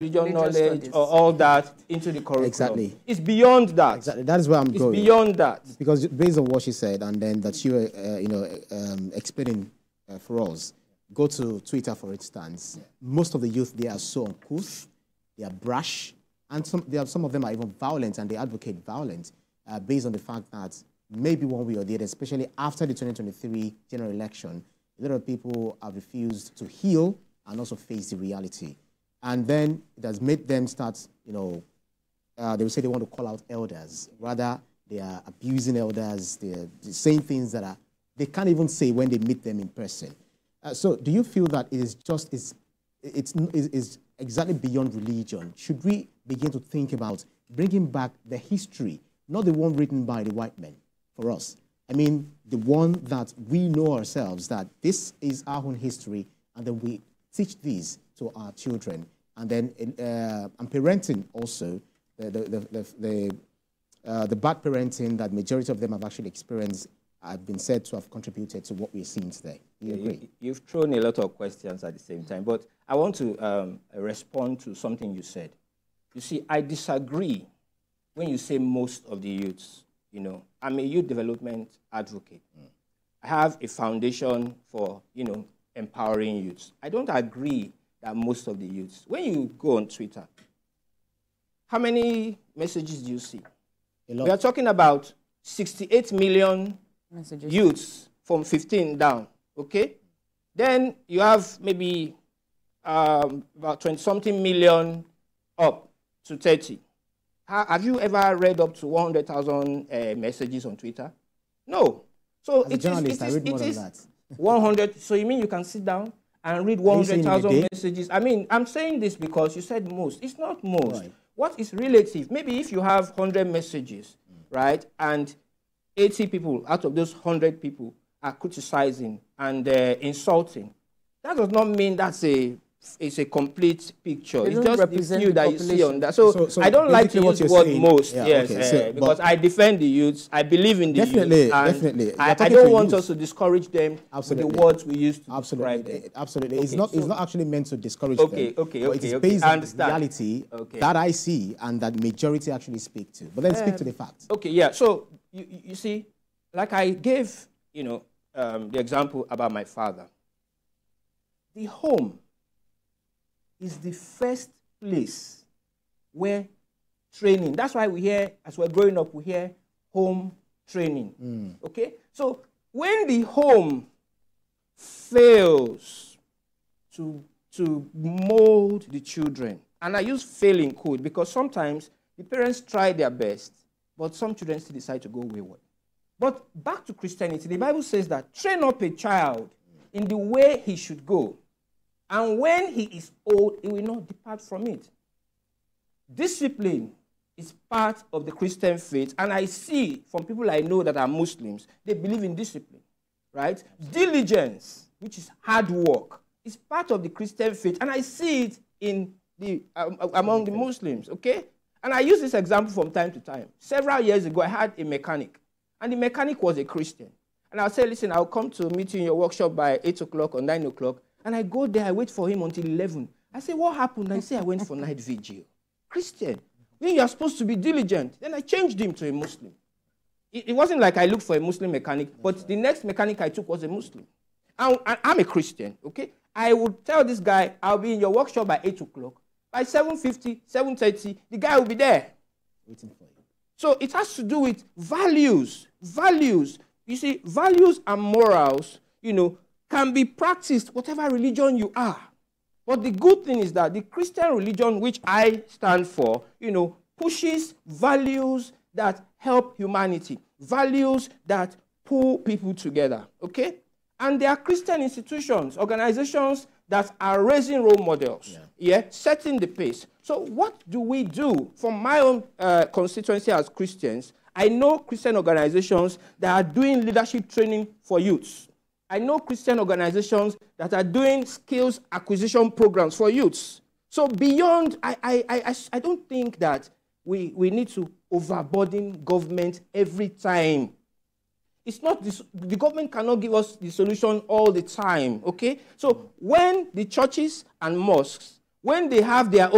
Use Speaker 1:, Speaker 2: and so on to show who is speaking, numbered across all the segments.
Speaker 1: religion knowledge or all that into the curriculum.
Speaker 2: Exactly.
Speaker 1: It's beyond that.
Speaker 2: Exactly. That is where I'm going.
Speaker 1: It's beyond that.
Speaker 2: Because based on what she said, and then that you were, explaining for us, go to Twitter, for instance. Yeah. Most of the youth, they are so uncouth, they are brash, and some of them are even violent, and they advocate violence based on the fact that maybe one way or the other, especially after the 2023 general election, a lot of people have refused to heal and also face the reality. And then it has made them start, they will say they want to call out elders. Rather, they are abusing elders. They're saying things that they can't even say when they meet them in person. So do you feel that it is just, it's exactly beyond religion? Should we begin to think about bringing back the history, not the one written by the white men for us? I mean, the one that we know ourselves, that this is our own history, and then we teach these to our children, and then and parenting also, the bad parenting that majority of them have actually experienced have been said to have contributed to what we're seeing today. Do you agree?
Speaker 1: You've thrown a lot of questions at the same time, but I want to respond to something you said. You see, I disagree when you say most of the youths. I'm a youth development advocate. I have a foundation for, empowering youths. I don't agree that most of the youths, when you go on Twitter, how many messages do you see? A lot. We are talking about 68 million messages. Youths from 15 down, okay? Then you have maybe about 20-something million up to 30. Have you ever read up to 100,000 messages on Twitter? No. So
Speaker 2: as a journalist, I read more than that.
Speaker 1: 100. So you mean you can sit down and read 100,000 messages? I mean, I'm saying this because you said most. It's not most. Right. What is relative? Maybe if you have 100 messages, right, and 80 people out of those 100 people are criticizing and insulting, that does not mean it's a complete picture. It's just the few that you see on that. So I don't like to use the word most, because I defend the youths. I believe in the youth. Definitely. I don't want us to discourage them with the words we use to describe them.
Speaker 2: Absolutely. It's not actually meant to discourage them. It is based on the reality that I see and that majority actually speak to. But then speak to the facts.
Speaker 1: Okay, yeah. So you see, like I gave, the example about my father. The home is the first place where training, that's why we hear, as we're growing up, we hear home training, okay? So when the home fails to mold the children, and I use fail in quote because sometimes the parents try their best, but some children still decide to go wayward. But back to Christianity, the Bible says that train up a child in the way he should go, and when he is old, he will not depart from it. Discipline is part of the Christian faith, and I see from people I know that are Muslims, they believe in discipline, right? Diligence, which is hard work, is part of the Christian faith, and I see it in among the Muslims, okay? And I use this example from time to time. Several years ago, I had a mechanic, and the mechanic was a Christian. And I'll say, listen, I'll come to meet you in your workshop by 8 o'clock or 9 o'clock, and I go there, I wait for him until 11. I say, what happened? I say, I went for night vigil. Christian. When you are supposed to be diligent. Then I changed him to a Muslim. It wasn't like I looked for a Muslim mechanic, but the next mechanic I took was a Muslim. I'm a Christian, okay? I would tell this guy, I'll be in your workshop by 8 o'clock. By 7:50, 7:30, the guy will be there. Waiting for you. So it has to do with values. Values. You see, values and morals, can be practiced whatever religion you are. But the good thing is that the Christian religion, which I stand for, pushes values that help humanity, values that pull people together, okay? And there are Christian institutions, organizations that are raising role models, setting the pace. So what do we do? From my own constituency as Christians, I know Christian organizations that are doing leadership training for youths. I know Christian organizations that are doing skills acquisition programs for youths. So beyond, I don't think that we need to overburden government every time. It's not this, the government cannot give us the solution all the time, okay? So when the churches and mosques, when they have their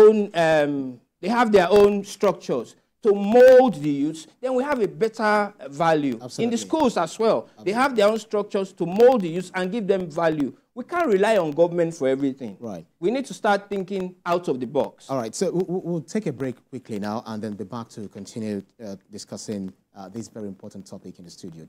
Speaker 1: own structures to mold the youth, then we have a better value.
Speaker 2: Absolutely.
Speaker 1: In the schools as well, they have their own structures to mold the youth and give them value. We can't rely on government for everything.
Speaker 2: Right.
Speaker 1: We need to start thinking out of the box.
Speaker 2: All right, so we'll take a break quickly now and then be back to continue discussing this very important topic in the studio.